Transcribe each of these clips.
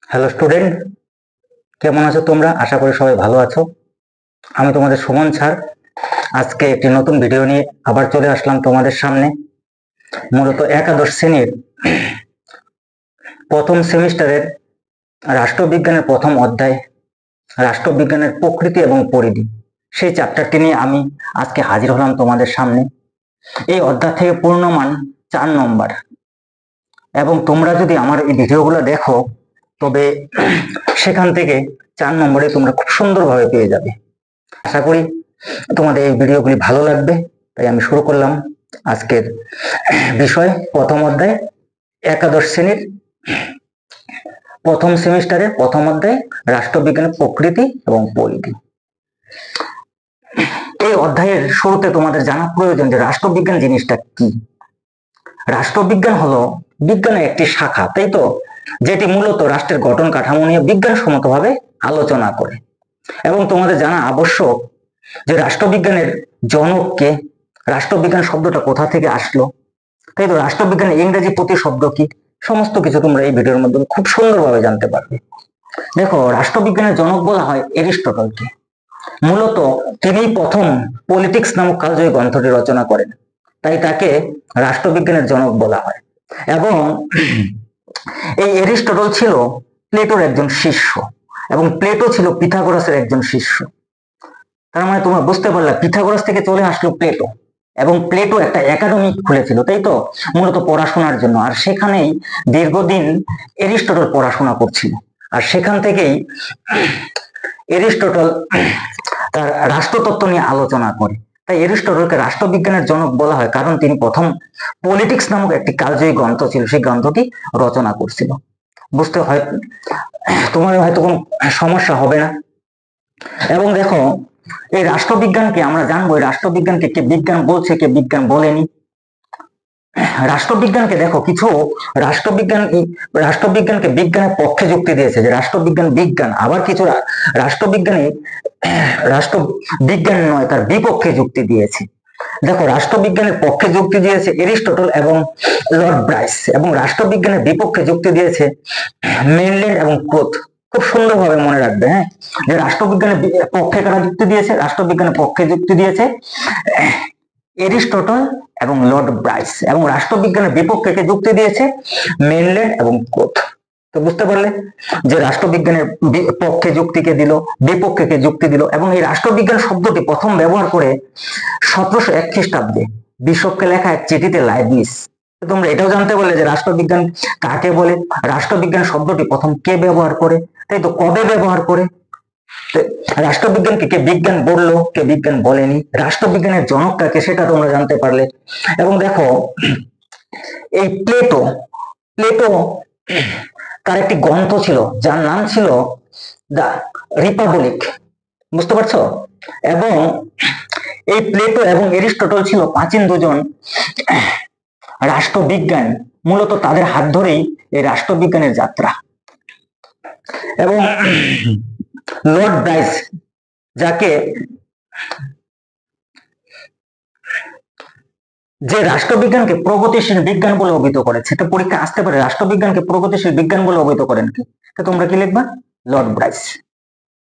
Hello student, কেমন আছো তোমরা? আশা করি সবাই ভালো আছো। আমি তোমাদের সুমন স্যার। আজকে একটি নতুন ভিডিও নিয়ে আবার চলে আসলাম তোমাদের সামনে। মূলত একাদশ শ্রেণীর প্রথম সেমিস্টারের রাষ্ট্রবিজ্ঞানের প্রথম অধ্যায়, রাষ্ট্রবিজ্ঞানের প্রকৃতি এবং পরিধি, সেই চ্যাপ্টারটি নিয়ে আমি আজকে হাজির হলাম তোমাদের সামনে। এই অধ্যায় থেকে পূর্ণমান 4 নম্বর, এবং তোমরা যদি আমার এই ভিডিওগুলো দেখো তবে সেখান থেকে 4 নম্বরে তোমরা খুব সুন্দরভাবে পেয়ে যাবে। আশা করি তোমাদের এই ভিডিওগুলি ভালো লাগবে। তাই আমি শুরু করলাম আজকের বিষয়, প্রথম অধ্যায়, একাদশ শ্রেণীর প্রথম সেমিস্টারের প্রথম অধ্যায়, রাষ্ট্রবিজ্ঞানের প্রকৃতি এবং পরিধি। এই অধ্যায়ের শুরুতে তোমাদের জানা প্রয়োজন যে রাষ্ট্রবিজ্ঞান জিনিসটা কি। রাষ্ট্রবিজ্ঞান হলো বিজ্ঞানের একটি শাখা, তাই তো, যেটি মূলত রাষ্ট্রের গঠন কাঠামো নিয়ে বিজ্ঞানসম্মতভাবে আলোচনা করে। এবং তোমাদের জানা আবশ্যক যে রাষ্ট্রবিজ্ঞানের জনককে, রাষ্ট্রবিজ্ঞান শব্দটা কোথা থেকে আসলো, তাই তো, রাষ্ট্রবিজ্ঞানের ইংরেজি প্রতিশব্দ কি, সমস্ত কিছু তোমরা এই ভিডিওর মাধ্যমে খুব সুন্দরভাবে জানতে পারবে। দেখো, রাষ্ট্রবিজ্ঞানের জনক বলা হয় এরিস্টটলকে। মূলত তিনি প্রথম পলিটিক্স নামক কালজয়ী গ্রন্থটি রচনা করেন, তাই তাকে রাষ্ট্রবিজ্ঞানের জনক বলা হয়। এবং এই এরিস্টটল ছিল প্লেটোর একজন শিষ্য, এবং প্লেটো ছিল পিথাগোরাসের একজন শিষ্য। তার মানে তোমরা বুঝতে পারলে পিথাগোরাস থেকে চলে আসলো প্লেটো, এবং প্লেটো একটা একাডেমি খুলেছিল, তাই তো, মূলত পড়াশোনার জন্য। আর সেখানেই দীর্ঘদিন এরিস্টটল পড়াশোনা করছিল, আর সেখান থেকেই এরিস্টটল তার রাষ্ট্রতত্ত্ব নিয়ে আলোচনা করে। তাই এরিস্টটলকে রাষ্ট্রবিজ্ঞানের জনক বলা হয়, কারণ তিনি প্রথম পলিটিক্স নামক একটি কালজয়ী গ্রন্থ ছিল, সেই গ্রন্থটি রচনা করছিল। বুঝতে হয় তোমার হয়তো কোনো সমস্যা হবে না। এবং দেখো, এই রাষ্ট্রবিজ্ঞানকে আমরা জানবো, এই রাষ্ট্রবিজ্ঞানকে কে বিজ্ঞান বলছে, কে বিজ্ঞান বলেনি। রাষ্ট্রবিজ্ঞানকে দেখো, কিছু রাষ্ট্রবিজ্ঞানকে বিজ্ঞানের পক্ষে যুক্তি দিয়েছে যে রাষ্ট্রবিজ্ঞান বিজ্ঞান, আবার কিছু রাষ্ট্রবিজ্ঞানী রাষ্ট্রবিজ্ঞান নয়, তার বিপক্ষে যুক্তি দিয়েছে। দেখো, রাষ্ট্রবিজ্ঞানের পক্ষে যুক্তি দিয়েছে এরিস্টটল এবং লর্ড ব্রাইস, এবং রাষ্ট্রবিজ্ঞানের বিপক্ষে যুক্তি দিয়েছে মেনল্যান্ড এবং ক্রোথ। খুব সুন্দরভাবে মনে রাখবে, হ্যাঁ, যে রাষ্ট্রবিজ্ঞানের পক্ষে কারা যুক্তি দিয়েছে? রাষ্ট্রবিজ্ঞানের পক্ষে যুক্তি দিয়েছে এরিস্টটল এবং লর্ড ব্রাইস, এবং রাষ্ট্রবিজ্ঞানের বিপক্ষে কে যুক্তি দিয়েছে? মেনল্যান্ড এবং ক্রোথ। তো বুঝতে পারলে যে রাষ্ট্রবিজ্ঞানের পক্ষে যুক্তিকে দিল, বিপক্ষে কে যুক্তি দিল। এবং এই রাষ্ট্রবিজ্ঞান শব্দটি প্রথম ব্যবহার করে 1701 খ্রিস্টাব্দে বিশপকে লেখা এক চিঠিতে লাইবনিজ। তোমরা এটাও জানতে পারলে যে রাষ্ট্রবিজ্ঞান কাকে বলে, রাষ্ট্রবিজ্ঞান শব্দটি প্রথম কে ব্যবহার করে, তাই তো, কবে ব্যবহার করে। রাষ্ট্রবিজ্ঞানকে কে বিজ্ঞান বললো, কে বিজ্ঞান বলেনি, রাষ্ট্রবিজ্ঞানের জনক কাকে, সেটা তোমরা জানতে পারলে। এবং দেখো, এই প্লেটো তার একটি গ্রন্থ ছিল যার নাম ছিল দ্য রিপাবলিক। বুঝতে পারছো? এবং এই প্লেটো এবং এরিস্টটল ছিল প্রাচীন দুজন রাষ্ট্রবিজ্ঞান। মূলত তাদের হাত ধরেই এই রাষ্ট্রবিজ্ঞানের যাত্রা। এবং লর্ড ব্রাইস, যাকে যে রাষ্ট্রবিজ্ঞানকে প্রগতিশীল বিজ্ঞান বলে অভিহিত করেছে, এটা পরীক্ষা আসতে পারে, রাষ্ট্রবিজ্ঞানকে প্রগতিশীল বিজ্ঞান বলে অভিহিত করেন কি? তোমরা কি লিখবা? Lord Bryce.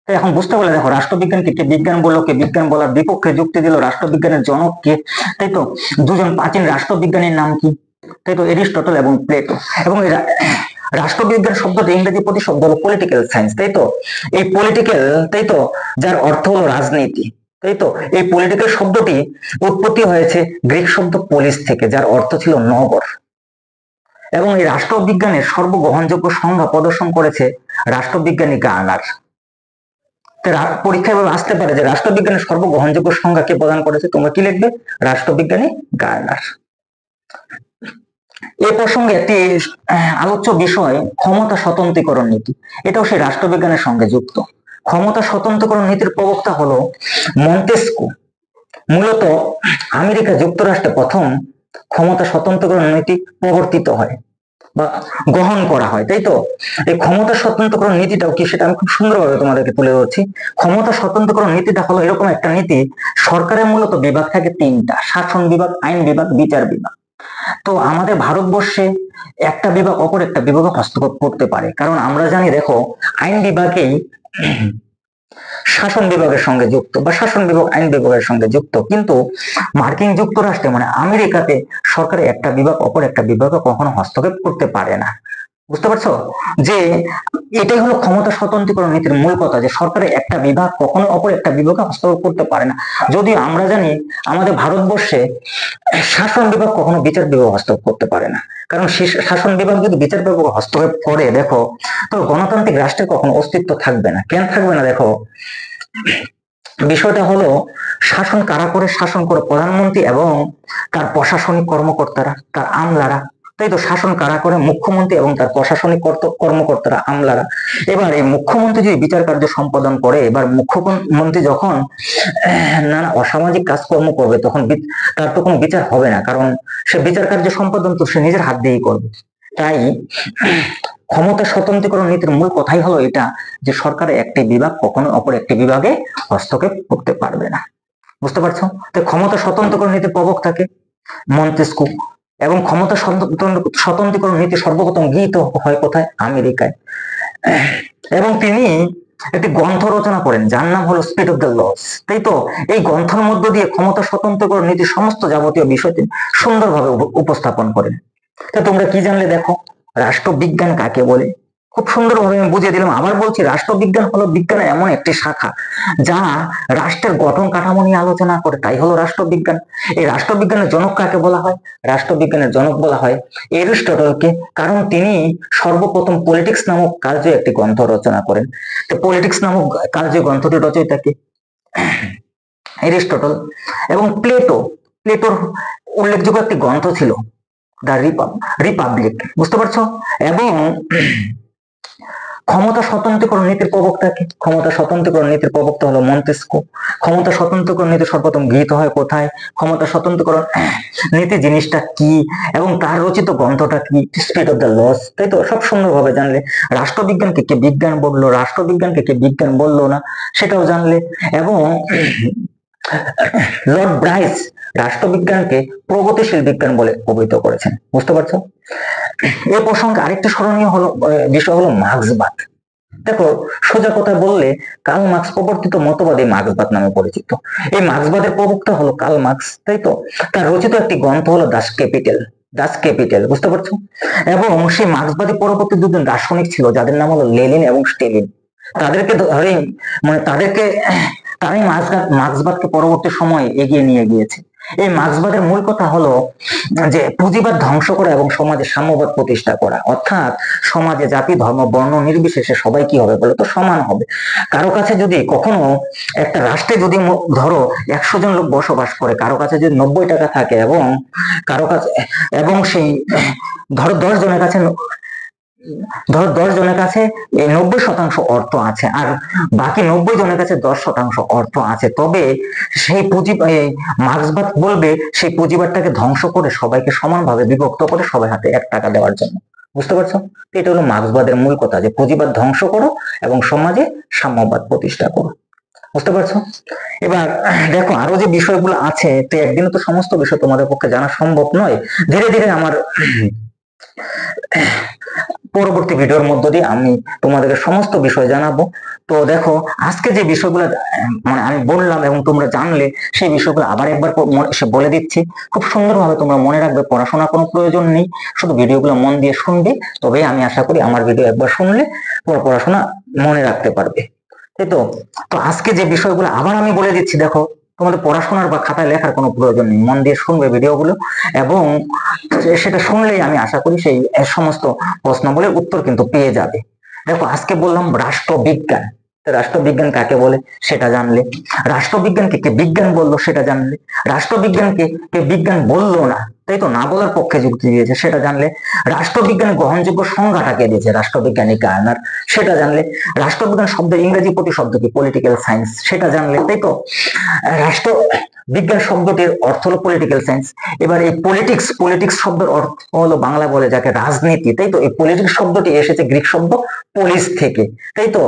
এখন বুঝতে পারলে, দেখো, রাষ্ট্রবিজ্ঞানকে কে বিজ্ঞান বললো, কে বিজ্ঞান বলার বিপক্ষে যুক্তি দিল, রাষ্ট্রবিজ্ঞানের জনক কে, তাই তো, দুজন প্রাচীন রাষ্ট্রবিজ্ঞানীর নাম কি, তাই তো, এরিস্টটল এবং প্লেটো। এবং রাষ্ট্রবিজ্ঞান শব্দটি ইংরেজি প্রতিশব্দ হলো পলিটিক্যাল সায়েন্স, তাই তো, এই পলিটিক্যাল, তাই তো, যার অর্থ হলো রাজনীতি, তাই তো। এই পলিটিক্যাল শব্দটি উৎপত্তি হয়েছে গ্রিক শব্দ পোলিস থেকে, যার অর্থ ছিল নগর। এবং এই রাষ্ট্রবিজ্ঞানের সর্বগ্রহণযোগ্য সংজ্ঞা প্রদর্শন করেছে রাষ্ট্রবিজ্ঞানী গার্নার। পরীক্ষায় আসতে পারে যে রাষ্ট্রবিজ্ঞানের সর্বগ্রহণযোগ্য সংজ্ঞা কে প্রদান করেছে, তোমরা কি লিখবে? রাষ্ট্রবিজ্ঞানী গার্নার। এ প্রসঙ্গে একটি আলোচ্য বিষয় ক্ষমতা স্বতন্ত্রীকরণ নীতি, এটাও সেই রাষ্ট্রবিজ্ঞানের সঙ্গে যুক্ত। ক্ষমতা স্বতন্ত্রীকরণ নীতির প্রবক্তা হলো মন্তেস্কু। মূলত আমেরিকা যুক্তরাষ্ট্রে প্রথম ক্ষমতা স্বতন্ত্রীকরণ নীতি প্রবর্তিত হয় বা গ্রহণ করা হয়, তাই তো। এই ক্ষমতা স্বতন্ত্রকরণ নীতিটাও কি, সেটা আমি খুব সুন্দরভাবে তোমাদেরকে তুলে ধরছি। ক্ষমতা স্বতন্ত্রকরণ নীতিটা হলো এরকম একটা নীতি, সরকারের মূলত বিভাগ থাকে 3টা: শাসন বিভাগ, আইন বিভাগ, বিচার বিভাগ। তো আমাদের ভারতবর্ষে একটা বিভাগ অপর একটা বিভাগে হস্তক্ষেপ করতে পারে, কারণ আমরা জানি দেখো আইন বিভাগেই শাসন বিভাগের সঙ্গে যুক্ত, বা শাসন বিভাগ আইন বিভাগের সঙ্গে যুক্ত, কিন্তু মার্কিন যুক্তরাষ্ট্রে মানে আমেরিকাতে সরকারের একটা বিভাগ অপর একটা বিভাগে কখনো হস্তক্ষেপ করতে পারে না। বুঝতে পারছো যে এটাই হলো ক্ষমতা স্বতন্ত্রীকরণ নীতির মূল কথা, যে সরকারের একটা বিভাগ কখনো অপর একটা বিভাগে হস্তক্ষেপ করতে পারে না। যদিও আমরা জানি আমাদের ভারতবর্ষে শাসন বিভাগ কখনো বিচার বিভাগ হস্তক্ষেপ করতে পারে না, কারণ শাসন বিভাগ যদি বিচার বিভাগ হস্তক্ষেপ করে দেখো, তো গণতান্ত্রিক রাষ্ট্রের কখনো অস্তিত্ব থাকবে না। কেন থাকবে না? দেখো বিষয়টা হলো, শাসন কারা করে? শাসন করে প্রধানমন্ত্রী এবং তার প্রশাসনিক কর্মকর্তারা, তার আমলারা। তাই তো শাসন কারা করে? মুখ্যমন্ত্রী এবং তার প্রশাসনিক কর্মকর্তারা, আমলারা। এবার এই মুখ্যমন্ত্রী যদি বিচার কার্য সম্পাদন করে, এবার মুখ্যমন্ত্রী যখন নানা অসামাজিক কাজকর্ম করবে, তখন তার তো কোনো বিচার হবে না, কারণ সে বিচার কার্য সম্পাদন তো সে নিজের হাত দিয়েই করবে। তাই ক্ষমতা স্বতন্ত্রীকরণ নীতির মূল কথাই হলো এটা, যে সরকারের একটি বিভাগ কখনো অপর একটি বিভাগে হস্তক্ষেপ করতে পারবে না। বুঝতে পারছো? তো ক্ষমতা স্বতন্ত্রীকরণ নীতির প্রবক্তাকে মন্তেস্কু, এবং ক্ষমতা স্বতন্ত্রীকরণ নীতি সর্বপ্রথম গৃহীত হয় কোথায়? আমেরিকায়। এবং তিনি একটি গ্রন্থ রচনা করেন যার নাম হলো স্পিড অফ দ্য লস। তাই তো এই গ্রন্থের মধ্য দিয়ে ক্ষমতা স্বতন্ত্রীকরণ নীতির সমস্ত যাবতীয় বিষয়টি সুন্দরভাবে উপস্থাপন করেন। তা তোমরা কি জানলে? দেখো রাষ্ট্রবিজ্ঞান কাকে বলে খুব সুন্দরভাবে আমি বুঝিয়ে দিলাম। আবার বলছি, রাষ্ট্রবিজ্ঞান হলো বিজ্ঞানের এমন একটি শাখা যা রাষ্ট্রের গঠন কাঠামো নিয়ে আলোচনা করে, তাই হলো রাষ্ট্রবিজ্ঞান। এই রাষ্ট্রবিজ্ঞানের জনক কাকে বলা হয়? রাষ্ট্রবিজ্ঞানের জনক বলা হয় এরিস্টটলকে, কারণ তিনি সর্বপ্রথম পলিটিক্স নামক কার্যে একটি গ্রন্থ রচনা করেন। তো পলিটিক্স নামক কার্যে গ্রন্থটি রচয়িতা কে? এরিস্টটল। এবং প্লেটোর উল্লেখযোগ্য একটি গ্রন্থ ছিল দ্য রিপাবলিক। বুঝতে পারছো? এবং ক্ষমতা স্বতন্ত্রীকরণ নীতির প্রবক্তা কে? ক্ষমতা স্বতন্ত্রীকরণ নীতির প্রবক্তা হলো মন্তেস্কু। ক্ষমতা স্বতন্ত্রীকরণ নীতি সর্বপ্রথম গৃহীত হয় কোথায়? ক্ষমতা স্বতন্ত্রীকরণ নীতি জিনিসটা কি এবং তার রচিত গ্রন্থটা কি? Speed of the loss. তাই তো সব সুন্দরভাবে জানলে। রাষ্ট্রবিজ্ঞানকে কে বিজ্ঞান বললো, রাষ্ট্রবিজ্ঞানকে কে বিজ্ঞান বললো না সেটাও জানলে। এবং লর্ড ব্রাইস রাষ্ট্রবিজ্ঞানকে প্রগতিশীল বিজ্ঞান বলে অভিহিত করেছেন। বুঝতে পারছো? এই প্রসঙ্গে আরেকটি স্মরণীয় হলো বিষয় হলো মার্ক্সবাদ। দেখো সোজা কথা বললে কার্ল মার্ক্স প্রবর্তিত মতবাদ এই মার্ক্সবাদ নামে পরিচিত। এই মার্ক্সবাদের প্রবক্তা হলো কার্ল মার্ক্স। তাই তো তার রচিত একটি গ্রন্থ হলো দাস ক্যাপিটাল। বুঝতে পারছো? এবং সেই মার্ক্সবাদী পরবর্তী দুজন দার্শনিক ছিল যাদের নাম হলো লেনিন এবং স্টেলিন। তাদেরকে ধরে মানে তারাই মার্ক্সবাদকে পরবর্তী সময়ে এগিয়ে নিয়ে গিয়েছে। এই মার্ক্সবাদের মূল কথা হলো যে পুঁজিবাদ ধ্বংস করা এবং সমাজে সাম্যবাদ প্রতিষ্ঠা করা, অর্থাৎ সমাজে জাতি ধর্ম বর্ণ নির্বিশেষে সবাই কি হবে বলো তো? সমান হবে। কারো কাছে যদি কখনো একটা রাষ্ট্রে যদি ধরো 100 জন লোক বসবাস করে, কারো কাছে যদি 90 টাকা থাকে এবং কারো কাছে এবং সেই ধরো 10 জনের কাছে 90% অর্থ আছে আর বাকি 90 জনের কাছে 10% অর্থ আছে, তবে সেই মার্ক্সবাদ বলবে সেই পুঁজিবাদটাকে ধ্বংস করে সবাইকে সমানভাবে বিভক্ত করে সবাই হাতে 1 টাকা দেওয়ার জন্য। বুঝতে পারছো? এটা হলো মার্ক্সবাদের মূল কথা, যে পুঁজিবাদ ধ্বংস করো এবং সমাজে সাম্যবাদ প্রতিষ্ঠা করো। বুঝতে পারছো? এবার দেখো আরো যে বিষয়গুলো আছে, তো একদিনে তো সমস্ত বিষয় তোমাদের পক্ষে জানা সম্ভব নয়। ধীরে ধীরে আমার পরবর্তী ভিডিওর মধ্য দিয়ে আমি তোমাদেরকে সমস্ত বিষয় জানাবো। তো দেখো আজকে যে বিষয়গুলো মানে আমি বললাম এবং তোমরা জানলে, সেই বিষয়গুলো আবার একবার এসে বলে দিচ্ছি। খুব সুন্দরভাবে তোমরা মনে রাখবে, পড়াশোনার কোনো প্রয়োজন নেই, শুধু ভিডিওগুলো মন দিয়ে শুনবে, তবে আমি আশা করি আমার ভিডিও একবার শুনলে পুরো পড়াশোনা মনে রাখতে পারবে। তাই তো আজকে যে বিষয়গুলো আবার আমি বলে দিচ্ছি, দেখো তোমাদের পড়াশোনার বা খাতায় লেখার কোনো প্রয়োজন নেই, মন দিয়ে শুনবে ভিডিওগুলো, এবং সেটা শুনলেই আমি আশা করি সেই সমস্ত প্রশ্নগুলোর উত্তর কিন্তু পেয়ে যাবে। দেখো আজকে বললাম রাষ্ট্রবিজ্ঞান। রাষ্ট্রবিজ্ঞান কাকে বলে সেটা জানলে, রাষ্ট্রবিজ্ঞানকে কে বিজ্ঞান বললো সেটা জানলে, রাষ্ট্রবিজ্ঞানকে কে বিজ্ঞান বললো না, তাই তো না বলার পক্ষে যুক্তি দিয়েছে সেটা জানলে, রাষ্ট্রবিজ্ঞানের গ্রহণযোগ্য সংজ্ঞাটা কে দিয়েছে, রাষ্ট্রবিজ্ঞানী গার্নার, সেটা জানলে, রাষ্ট্রবিজ্ঞান শব্দের ইংরেজি প্রতিশব্দ কি, পলিটিক্যাল সায়েন্স, সেটা জানলে। তাই তো রাষ্ট্র বিজ্ঞান শব্দটির অর্থ হলো পলিটিক্যাল সায়েন্স। এবার এই পলিটিক্স শব্দের অর্থ হলো বাংলা বলে যাকে রাজনীতি। তাই তো এই পলিটিক্স শব্দটি এসেছে গ্রিক শব্দ পোলিস থেকে। তাই তো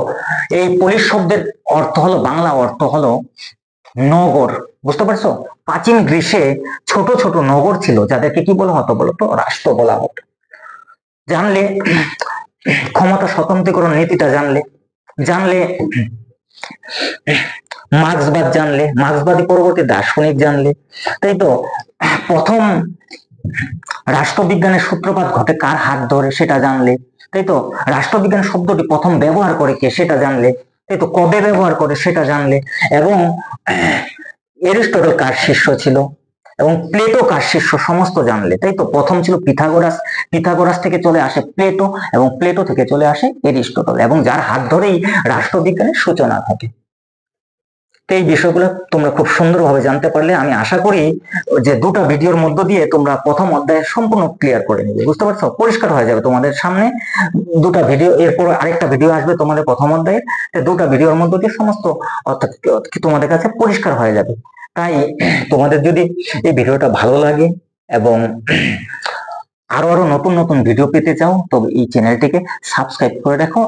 এই পোলিস শব্দের অর্থ হলো বাংলা অর্থ হলো নগর, বুঝতে পারছো? প্রাচীন গ্রীসে ছোট ছোট নগর ছিল, যাদেরকে কি বলা হতো বলতো? রাষ্ট্র বলা হতো। জানলে ক্ষমতা স্বতন্ত্রীকরণ নীতিটা জানলে, জানলে মার্ক্সবাদ জানলে, মার্ক্সবাদী পরবর্তী দার্শনিক জানলে, তাই তো? প্রথম রাষ্ট্রবিজ্ঞানের সূত্রপাত ঘটে কার হাত ধরে সেটা জানলে, তাই তো? রাষ্ট্রবিজ্ঞান শব্দটি প্রথম ব্যবহার করে কে সেটা জানলে, তাই তো? কবে ব্যবহার করে সেটা জানলে, এবং এরিস্টটল কার শিষ্য ছিল এবং প্লেটো কার শিষ্য সমস্ত জানলে, তাই তো? প্রথম ছিল পিথাগোরাস, পিথাগোরাস থেকে চলে আসে প্লেটো, এবং প্লেটো থেকে চলে আসে এরিস্টটল, এবং যার হাত ধরেই রাষ্ট্রবিজ্ঞানের সূচনা ঘটে। এই বিষয়গুলো তোমরা খুব সুন্দরভাবে জানতে পারলে আমি আশা করি যে দুটো ভিডিওর মধ্য দিয়ে তোমরা প্রথম অধ্যায় সম্পূর্ণ ক্লিয়ার করে নিবে, বুঝতে পারছো? পরিষ্কার হয়ে যাবে তোমাদের সামনে। দুটো ভিডিও, এরপর আরেকটা ভিডিও আসবে তোমাদের প্রথম অধ্যায়ে, দুটো ভিডিওর মধ্য দিয়ে সমস্ত অর্থাৎ তোমাদের কাছে পরিষ্কার হয়ে যাবে। তাই তোমাদের যদি এই ভিডিওটা ভালো লাগে এবং আরো আরো নতুন নতুন ভিডিও পেতে চাও, তবে এই চ্যানেলটিকে সাবস্ক্রাইব করে রাখো।